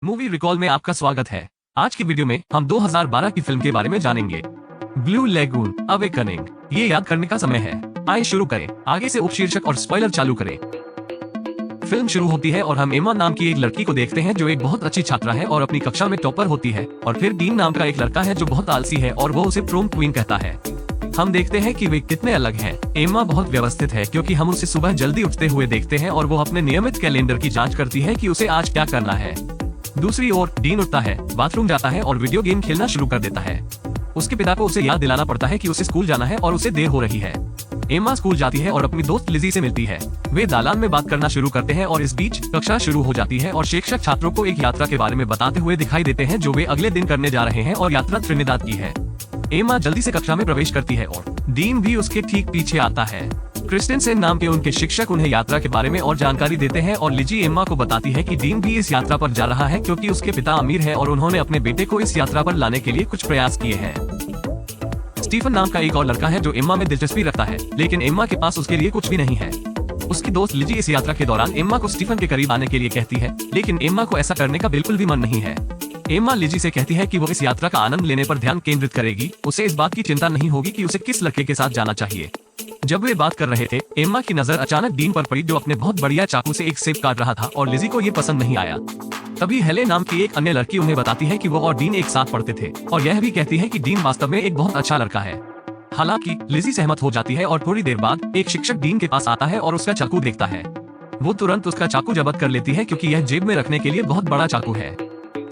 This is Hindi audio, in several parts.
मूवी रिकॉल में आपका स्वागत है। आज की वीडियो में हम 2012 की फिल्म के बारे में जानेंगे, ब्लू लेगून अवेकनिंग। ये याद करने का समय है। आइए शुरू करें। आगे से उपशीर्षक और स्पॉइलर चालू करें। फिल्म शुरू होती है और हम एमा नाम की एक लड़की को देखते हैं जो एक बहुत अच्छी छात्रा है और अपनी कक्षा में टॉपर होती है। और फिर डीन नाम का एक लड़का है जो बहुत आलसी है और वो उसे प्रोम क्वीन कहता है। हम देखते हैं कि वे कितने अलग हैं। एमा बहुत व्यवस्थित है क्योंकि हम उसे सुबह जल्दी उठते हुए देखते हैं और वो अपने नियमित कैलेंडर की जांच करती है कि उसे आज क्या करना है। दूसरी ओर डीन उठता है, बाथरूम जाता है और वीडियो गेम खेलना शुरू कर देता है। उसके पिता को उसे याद दिलाना पड़ता है कि उसे स्कूल जाना है और उसे देर हो रही है। एमा स्कूल जाती है और अपनी दोस्त लिजी से मिलती है। वे दालान में बात करना शुरू करते हैं और इस बीच कक्षा शुरू हो जाती है और शिक्षक छात्रों को एक यात्रा के बारे में बताते हुए दिखाई देते हैं जो वे अगले दिन करने जा रहे हैं और यात्रा त्रिनिदाद की है। एमा जल्दी से कक्षा में प्रवेश करती है और डीन भी उसके ठीक पीछे आता है। क्रिस्टेनसेन नाम के उनके शिक्षक उन्हें यात्रा के बारे में और जानकारी देते हैं और लिजी एमा को बताती है कि डीन भी इस यात्रा पर जा रहा है क्योंकि उसके पिता अमीर है और उन्होंने अपने बेटे को इस यात्रा पर लाने के लिए कुछ प्रयास किए हैं। स्टीफन नाम का एक और लड़का है जो एम्मा में दिलचस्पी रखता है, लेकिन एम्मा के पास उसके लिए कुछ भी नहीं है। उसकी दोस्त लिजी इस यात्रा के दौरान एम्मा को स्टीफन के करीब आने के लिए कहती है, लेकिन एम्मा को ऐसा करने का बिल्कुल भी मन नहीं है। एम्मा लिजी से कहती है कि वो इस यात्रा का आनंद लेने पर ध्यान केंद्रित करेगी। उसे इस बात की चिंता नहीं होगी कि उसे किस लड़के के साथ जाना चाहिए। जब वे बात कर रहे थे, एम्मा की नजर अचानक डीन पर पड़ी जो अपने बहुत बढ़िया चाकू से एक सेब काट रहा था और लिजी को ये पसंद नहीं आया। तभी हेले नाम की एक अन्य लड़की उन्हें बताती है कि वो और डीन एक साथ पढ़ते थे और यह भी कहती है कि डीन वास्तव में एक बहुत अच्छा लड़का है। हालांकि लिजी सहमत हो जाती है और थोड़ी देर बाद एक शिक्षक डीन के पास आता है और उसका चाकू देखता है। वो तुरंत उसका चाकू जब्त कर लेती है क्योंकि यह जेब में रखने के लिए बहुत बड़ा चाकू है।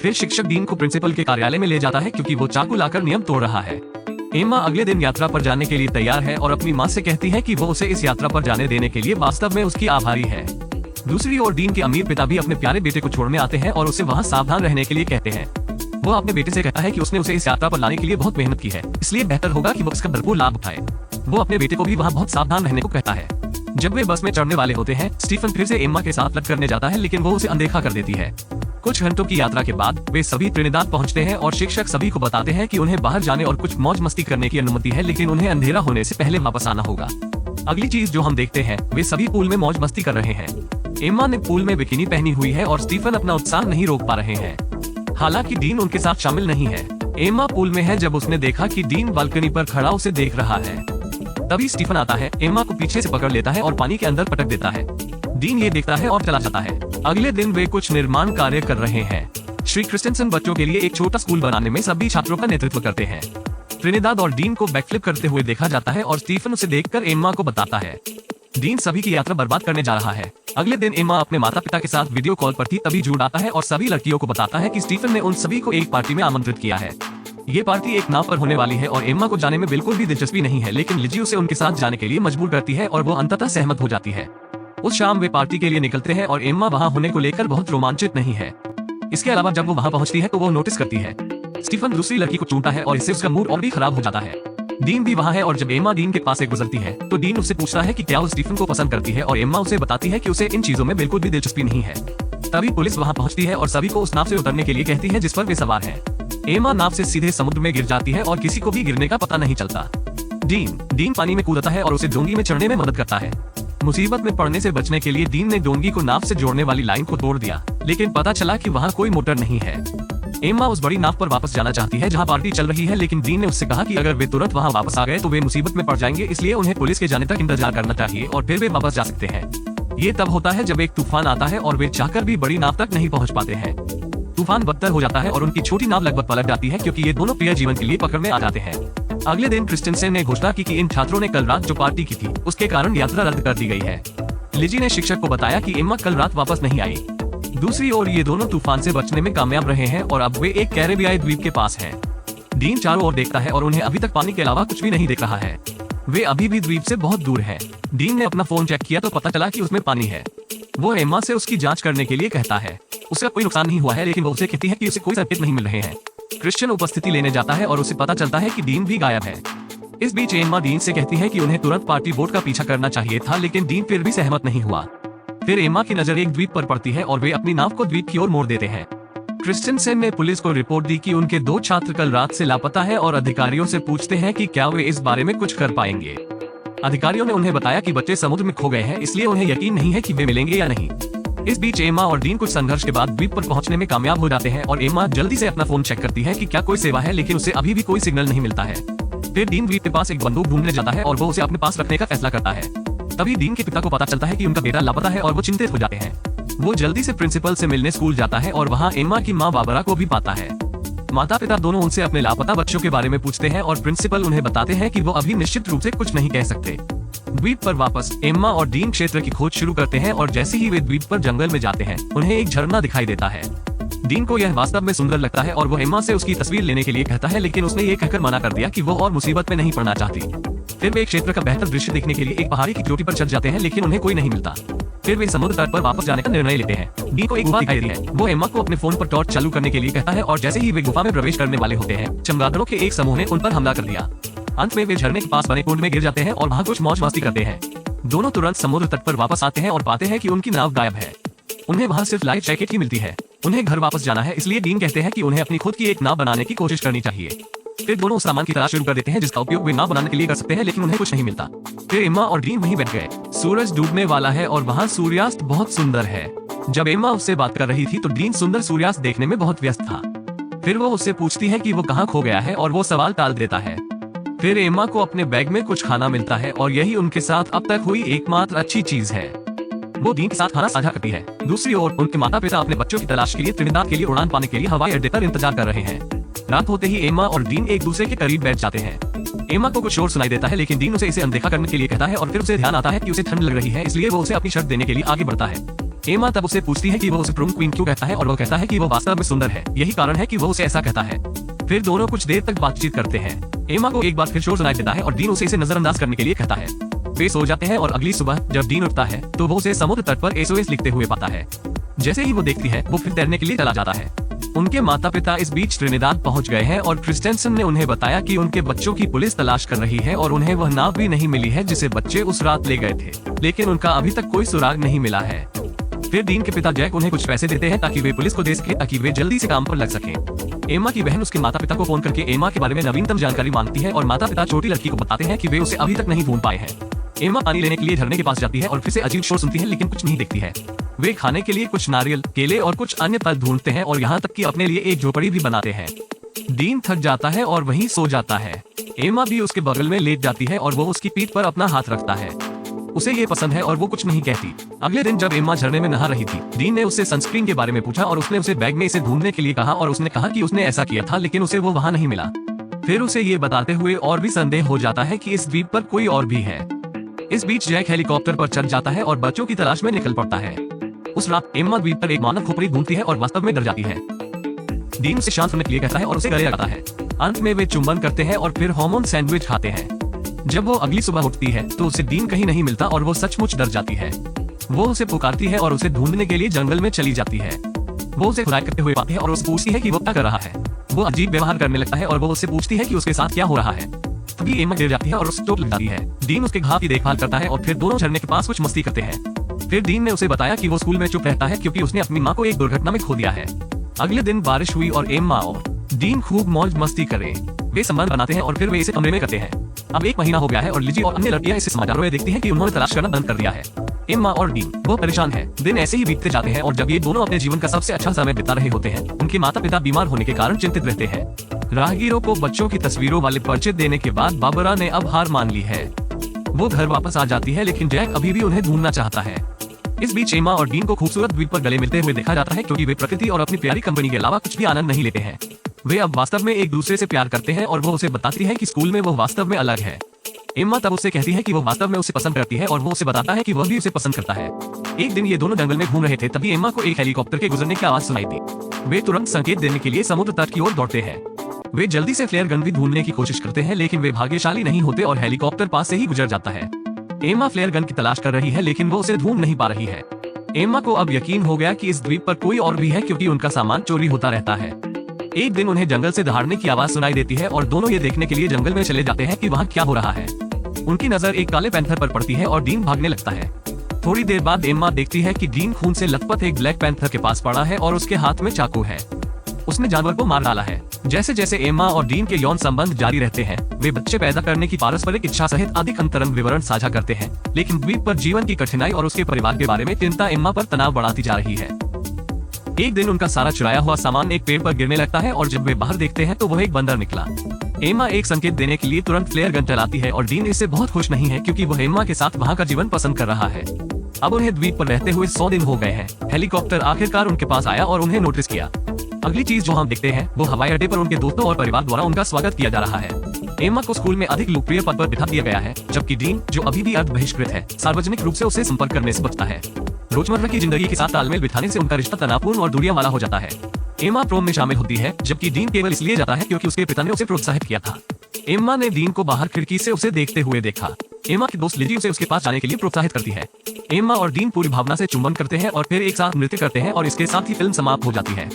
फिर शिक्षक डीन को प्रिंसिपल के कार्यालय में ले जाता है क्योंकि वो चाकू लाकर नियम तोड़ रहा है। एमा अगले दिन यात्रा पर जाने के लिए तैयार है और अपनी माँ से कहती है कि वो उसे इस यात्रा पर जाने देने के लिए वास्तव में उसकी आभारी है। दूसरी ओर डीन के अमीर पिता भी अपने प्यारे बेटे को छोड़ने आते हैं और उसे वहाँ सावधान रहने के लिए कहते हैं। वो अपने बेटे से कहता है कि उसने उसे इस यात्रा पर लाने के लिए बहुत मेहनत की है, इसलिए बेहतर होगा कि वो इसका भरपूर लाभ उठाए। वो अपने बेटे को भी वहाँ बहुत सावधान रहने को कहता है। जब वे बस में चढ़ने वाले होते हैं, स्टीफन फिर से एम्मा के साथ लट करने जाता है, लेकिन वो उसे अनदेखा कर देती है। कुछ घंटों की यात्रा के बाद वे सभी त्रिनिदाद पहुंचते हैं और शिक्षक सभी को बताते हैं कि उन्हें बाहर जाने और कुछ मौज मस्ती करने की अनुमति है, लेकिन उन्हें अंधेरा होने से पहले वापस आना होगा। अगली चीज जो हम देखते हैं, वे सभी पूल में मौज मस्ती कर रहे हैं। एम्मा ने पूल में बिकिनी पहनी हुई है और स्टीफन अपना उत्साह नहीं रोक पा रहे हैं। हालांकि डीन उनके साथ शामिल नहीं है। एम्मा पूल में है जब उसने देखा कि डीन बालकनी पर खड़ा उसे देख रहा है। तभी स्टीफन आता है, एम्मा को पीछे से पकड़ लेता है और पानी के अंदर पटक देता है। डीन ये देखता है और चला जाता है। अगले दिन वे कुछ निर्माण कार्य कर रहे हैं। श्री क्रिस्टेनसेन बच्चों के लिए एक छोटा स्कूल बनाने में सभी छात्रों का नेतृत्व करते हैं। त्रिनिदाद और डीन को बैकफ्लिप करते हुए देखा जाता है और स्टीफन उसे देखकर एम्मा को बताता है। डीन सभी की यात्रा बर्बाद करने जा रहा है। अगले दिन एम्मा अपने माता पिता के साथ वीडियो कॉल पर थी, तभी जूड आता है और सभी लड़कियों को बताता है कि स्टीफन ने उन सभी को एक पार्टी में आमंत्रित किया है। ये पार्टी एक नाव पर होने वाली है और एम्मा को जाने में बिल्कुल भी दिलचस्पी नहीं है, लेकिन लिजी उसे उनके साथ जाने के लिए मजबूर करती है और वो अंततः सहमत हो जाती है। उस शाम वे पार्टी के लिए निकलते हैं और एम्मा वहाँ होने को लेकर बहुत रोमांचित नहीं है। इसके अलावा जब वो वहाँ पहुँचती है तो वो नोटिस करती है स्टीफन दूसरी लड़की को चूमता है और इससे उसका मूड और भी खराब हो जाता है। डीन भी वहाँ है और जब एम्मा डीन के पास से गुजरती है तो डीन उससे पूछता है कि क्या वो स्टीफन को पसंद करती है और एम्मा उसे बताती है कि उसे इन चीजों में बिल्कुल भी दिलचस्पी नहीं है। तभी पुलिस वहाँ पहुँचती है और सभी को उस नाव से उतरने के लिए कहती है जिस पर वे सवार हैं। एम्मा नाव से सीधे समुद्र में गिर जाती है और किसी को भी गिरने का पता नहीं चलता। डीन पानी में कूदता है और उसे डोंगी में चढ़ने में मदद करता है। मुसीबत में पड़ने से बचने के लिए डीन ने डोंगी को नाव से जोड़ने वाली लाइन को तोड़ दिया, लेकिन पता चला कि वहाँ कोई मोटर नहीं है। एम्मा उस बड़ी नाव पर वापस जाना चाहती है जहाँ पार्टी चल रही है, लेकिन डीन ने उससे कहा कि अगर वे तुरंत वहाँ वापस आ गए तो वे मुसीबत में पड़ जाएंगे, इसलिए उन्हें पुलिस के जाने तक इंतजार करना चाहिए और फिर वे वापस जा सकते हैं। ये तब होता है जब एक तूफान आता है और वे चाहकर भी बड़ी नाव तक नहीं पहुँच पाते हैं। तूफान बदतर हो जाता है और उनकी छोटी नाव लगभग पलट जाती है क्योंकि ये दोनों प्रिय जीवन के लिए पकड़ में आ जाते हैं। अगले दिन क्रिस्टेनसेन ने घोषणा की कि इन छात्रों ने कल रात जो पार्टी की थी उसके कारण यात्रा रद्द कर दी गई है। लिजी ने शिक्षक को बताया कि एम्मा कल रात वापस नहीं आई। दूसरी ओर ये दोनों तूफान से बचने में कामयाब रहे हैं और अब वे एक कैरेबियाई द्वीप के पास हैं। डीन चारों ओर देखता है और उन्हें अभी तक पानी के अलावा कुछ भी नहीं दिख रहा है। वे अभी भी द्वीप से बहुत दूर हैं। डीन ने अपना फोन चेक किया तो पता चला कि उसमें पानी है। वो एम्मा से उसकी जांच करने के लिए कहता है। उसका कोई नुकसान नहीं हुआ है, लेकिन वो उसे कहती है कि उसे कोई संकेत नहीं मिल रहे हैं। क्रिश्चियन उपस्थिति लेने जाता है और उसे पता चलता है कि डीन भी गायब है। इस बीच एम्मा डीन से कहती है कि उन्हें तुरंत पार्टी बोट का पीछा करना चाहिए था, लेकिन डीन फिर भी सहमत नहीं हुआ। फिर एम्मा की नजर एक द्वीप पर पड़ती है और वे अपनी नाव को द्वीप की ओर मोड़ देते हैं। क्रिस्टेनसेन ने पुलिस को रिपोर्ट दी कि उनके 2 छात्र कल रात से लापता है और अधिकारियों से पूछते हैं कि क्या वे इस बारे में कुछ कर पाएंगे। अधिकारियों ने उन्हें बताया कि बच्चे समुद्र में खो गए हैं, इसलिए उन्हें यकीन नहीं है कि वे मिलेंगे या नहीं। इस बीच एम्मा और डीन कुछ संघर्ष के बाद द्वीप पर पहुंचने में कामयाब हो जाते हैं और एम्मा जल्दी से अपना फोन चेक करती है कि क्या कोई सेवा है, लेकिन उसे अभी भी कोई सिग्नल नहीं मिलता है। फिर डीन द्वीप के पास एक बंदूक ढूंढने जाता है और वो उसे अपने पास रखने का फैसला करता है। तभी डीन के पिता को पता चलता है कि उनका बेटा लापता है और वो चिंतित हो जाते हैं। वो जल्दी से प्रिंसिपल से मिलने स्कूल जाता है और वहाँ एम्मा की माँ बाबरा को भी पाता है। माता पिता दोनों उनसे अपने लापता बच्चों के बारे में पूछते हैं और प्रिंसिपल उन्हें बताते हैं कि वो अभी निश्चित रूप से कुछ नहीं कह सकते। द्वीप पर वापस एम्मा और डीन क्षेत्र की खोज शुरू करते हैं और जैसे ही वे द्वीप पर जंगल में जाते हैं उन्हें एक झरना दिखाई देता है। डीन को यह वास्तव में सुंदर लगता है और वो एम्मा से उसकी तस्वीर लेने के लिए कहता है, लेकिन उसने ये कहकर मना कर दिया कि वो और मुसीबत में नहीं पड़ना चाहती। फिर वे एक क्षेत्र का बेहतर दृश्य देखने के लिए एक पहाड़ी की चोटी पर चढ़ जाते हैं, लेकिन उन्हें कोई नहीं मिलता। फिर वे समुद्र तट पर वापस जाने का निर्णय लेते हैं। डीन को एक गुफा दिखाई देती है। वो एम्मा को अपने फोन पर टॉर्च चालू करने के लिए कहता है और जैसे ही वे गुफा में प्रवेश करने वाले होते हैं, चमगादड़ों के एक समूह ने उन पर हमला कर दिया। अंत में वे झरने के पास बने कुंड में गिर जाते हैं और वहाँ कुछ मौज मस्ती करते हैं। दोनों तुरंत समुद्र तट पर वापस आते हैं और पाते हैं कि उनकी नाव गायब है। उन्हें वहाँ सिर्फ लाइफ जैकेट ही मिलती है। उन्हें घर वापस जाना है, इसलिए डीन कहते हैं कि उन्हें अपनी खुद की एक नाव बनाने की कोशिश करनी चाहिए। फिर दोनों उस सामान की तलाश शुरू कर देते हैं जिसका उपयोग वे नाव बनाने के लिए कर सकते हैं, लेकिन उन्हें कुछ नहीं मिलता। फिर एम्मा और डीन वहीं बैठ गए। सूरज डूबने वाला है और वहाँ सूर्यास्त बहुत सुंदर है। जब एम्मा उससे बात कर रही थी तो डीन सुंदर सूर्यास्त देखने में बहुत व्यस्त था। फिर वो उससे पूछती है कि वो कहाँ खो गया है और वो सवाल टाल देता है। फिर एम्मा को अपने बैग में कुछ खाना मिलता है और यही उनके साथ अब तक हुई एकमात्र अच्छी चीज है। वो डीन के साथ खाना साझा करती है। दूसरी ओर उनके माता पिता अपने बच्चों की तलाश के लिए त्रिनिदाद के लिए उड़ान पाने के लिए हवाई अड्डे पर इंतजार कर रहे हैं। रात होते ही एम्मा और डीन एक दूसरे के करीब बैठ जाते हैं। एम्मा को कुछ शोर सुनाई देता है, लेकिन डीन उसे इसे अनदेखा करने के लिए कहता है और फिर उसे ध्यान आता है कि उसे ठंड लग रही है, इसलिए वो उसे अपनी शर्ट देने के लिए आगे बढ़ता है। एम्मा तब उसे पूछती है कि वो उसे प्रूम क्वीन क्यों कहता है और वो कहता है कि वो वास्तव में सुंदर है, यही कारण है कि वो उसे ऐसा कहता है। फिर दोनों कुछ देर तक बातचीत करते हैं। एम्मा को एक बार फिर शोर सुनाई देता है और डीन उसे इसे नजरअंदाज करने के लिए कहता है। वे सो जाते हैं और अगली सुबह जब डीन उठता है तो वो उसे समुद्र तट पर SOS लिखते हुए पाता है। जैसे ही वो देखती है वो फिर तैरने के लिए चला जाता है। उनके माता पिता इस बीच त्रिनिदाद पहुंच गए हैं और क्रिस्टेंसन ने उन्हें बताया कि उनके बच्चों की पुलिस तलाश कर रही है और उन्हें वह नाव भी नहीं मिली है जिसे बच्चे उस रात ले गए थे, लेकिन उनका अभी तक कोई सुराग नहीं मिला है। फिर डीन के पिता जैक उन्हें कुछ पैसे देते हैं ताकि वे पुलिस को दे सके, ताकि वे जल्दी से काम पर लग सके। एम्मा की बहन उसके माता पिता को फोन करके एम्मा के बारे में नवीनतम जानकारी मांगती है और माता पिता छोटी लड़की को बताते हैं कि वे उसे अभी तक नहीं ढूंढ पाए हैं। एम्मा पानी लेने के लिए झरने के पास जाती है और फिर से अजीब शोर सुनती है, लेकिन कुछ नहीं देखती है। वे खाने के लिए कुछ नारियल, केले और कुछ अन्य फल ढूंढते हैं और यहाँ तक कि अपने लिए एक झोपड़ी भी बनाते हैं। डीन थक जाता है और वहीं सो जाता है। एम्मा भी उसके बगल में लेट जाती है और वो उसकी पीठ पर अपना हाथ रखता है। उसे ये पसंद है और वो कुछ नहीं कहती। अगले दिन जब एम्मा झरने में नहा रही थी, डीन ने उससे सनस्क्रीन के बारे में पूछा और उसने उसे बैग में इसे ढूंढने के लिए कहा और उसने कहा कि उसने ऐसा किया था, लेकिन उसे वो वहाँ नहीं मिला। फिर उसे ये बताते हुए और भी संदेह हो जाता है कि इस द्वीप पर कोई और भी है। इस बीच जैक हेलीकॉप्टर पर चढ़ जाता है और बच्चों की तलाश में निकल पड़ता है। उस रात एम्मा द्वीप पर एक मानव खोपड़ी ढूंढती है और वास्तव में डर जाती है। डीन उसे शांत होने के लिए कहता है और उसे गले लगाता है। अंत में वे चुंबन करते हैं और फिर हार्मोन सैंडविच खाते हैं। जब वो अगली सुबह उठती है तो उसे डीन कहीं नहीं मिलता और वो सचमुच डर जाती है। वो उसे पुकारती है और उसे ढूंढने के लिए जंगल में चली जाती है। वो उसे खुदाई करते हुए पाती है और उससे पूछती है कि वो क्या कर रहा है। वो अजीब व्यवहार करने लगता है और वो उससे पूछती है कि उसके साथ क्या हो रहा है। तभी एम्मा गिर जाती है और उसे चोट लग जाती है। डीन उसके घाव की देखभाल करता है और फिर दोनों झरने के पास कुछ मस्ती करते हैं। फिर डीन ने उसे बताया कि वो स्कूल में चुप रहता है क्योंकि उसने अपनी माँ को एक दुर्घटना में खो दिया है। अगले दिन बारिश हुई और एम्मा और डीन खूब मौज मस्ती करे। वे संबंध बनाते हैं और फिर वे इसे कमरे में करते हैं। अब एक महीना हो गया है और लिजी और अन्य लड़कियां इसे समाचारों में देखती हैं कि उन्होंने तलाश करना बंद कर दिया है। एम्मा और डीन वो परेशान है। दिन ऐसे ही बीतते जाते हैं और जब ये दोनों अपने जीवन का सबसे अच्छा समय बिता रहे होते हैं, उनके माता पिता बीमार होने के कारण चिंतित रहते हैं। राहगीरों को बच्चों की तस्वीरों वाले पर्चे देने के बाद बाबरा ने अब हार मान ली है। वो घर वापस आ जाती है, लेकिन जैक अभी भी उन्हें ढूंढना चाहता है। इस बीच एम्मा और डीन को खूबसूरत द्वीप पर गले मिलते हुए देखा जाता है, क्योंकि वे प्रकृति और अपनी प्यारी कंपनी के अलावा कुछ भी आनंद नहीं लेते हैं। वे अब वास्तव में एक दूसरे से प्यार करते हैं और वो उसे बताती है कि स्कूल में वो वास्तव में अलग है। एम्मा तब उससे कहती है कि वो वास्तव में उसे पसंद करती है और वो उसे बताता है कि वह भी उसे पसंद करता है। एक दिन ये दोनों जंगल में घूम रहे थे, तभी एम्मा को एक हेलीकॉप्टर के गुजरने की आवाज सुनाई दी। वे तुरंत संकेत देने के लिए समुद्र तट की ओर दौड़ते हैं। वे जल्दी से फ्लेयर गन भी ढूंढने की कोशिश करते हैं, लेकिन वे भाग्यशाली नहीं होते और हेलीकॉप्टर पास से ही गुजर जाता है। एम्मा फ्लेयर गन की तलाश कर रही है, लेकिन वो उसे ढूंढ नहीं पा रही है। एम्मा को अब यकीन हो गया कि इस द्वीप पर कोई और भी है, क्योंकि उनका सामान चोरी होता रहता है। एक दिन उन्हें जंगल से दहाड़ने की आवाज सुनाई देती है और दोनों ये देखने के लिए जंगल में चले जाते हैं कि वहाँ क्या हो रहा है। उनकी नजर एक काले पैंथर पर पड़ती है और डीन भागने लगता है। थोड़ी देर बाद एम्मा देखती है कि डीन खून से लथपथ एक ब्लैक पैंथर के पास पड़ा है और उसके हाथ में चाकू है। उसने जानवर को मार डाला है। जैसे जैसे एम्मा और डीन के यौन संबंध जारी रहते हैं, वे बच्चे पैदा करने की पारस्परिक इच्छा सहित अधिक अंतरंग विवरण साझा करते हैं, लेकिन द्वीप पर जीवन की कठिनाई और उसके परिवार के बारे में चिंता एम्मा पर तनाव बढ़ाती जा रही है। एक दिन उनका सारा चुराया हुआ सामान एक पेड़ पर गिरने लगता है और जब वे बाहर देखते हैं तो वह एक बंदर निकला। एम्मा एक संकेत देने के लिए तुरंत फ्लेयर गन चलाती है और डीन इससे बहुत खुश नहीं है क्योंकि वह एम्मा के साथ वहाँ का जीवन पसंद कर रहा है। अब उन्हें द्वीप पर रहते हुए 100 दिन हो गए हैं। हेलीकॉप्टर आखिरकार उनके पास आया और उन्हें नोटिस किया। अगली चीज जो हम देखते हैं वो हवाई अड्डे पर उनके दोस्तों और परिवार द्वारा उनका स्वागत किया जा रहा है। एम्मा को स्कूल में अधिक लोकप्रिय पद पर बिठा दिया गया है, जबकि डीन, जो अभी भी अर्ध बहिष्कृत है, सार्वजनिक रूप से उसे संपर्क करने से बचता है। रोजमर्रा की जिंदगी के साथ तालमेल बिठाने से उनका रिश्ता तनावपूर्ण और दूरियां वाला हो जाता है। एम्मा प्रोम में शामिल होती है, जबकि डीन केवल इसलिए जाता है क्योंकि उसके पिता ने उसे प्रोत्साहित किया था। एम्मा ने डीन को बाहर खिड़की से उसे देखते हुए देखा। एम्मा की दोस्त लिजी उसे उसके पास जाने के लिए प्रोत्साहित करती है। एम्मा और डीन पूरी भावना से चुंबन करते हैं और फिर एक साथ नृत्य करते हैं और इसके साथ ही फिल्म समाप्त हो जाती है।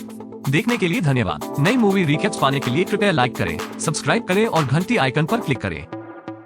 देखने के लिए धन्यवाद। नई मूवी रिकैप्स पाने के लिए कृपया लाइक करें, सब्सक्राइब करें और घंटी आइकन पर क्लिक करें।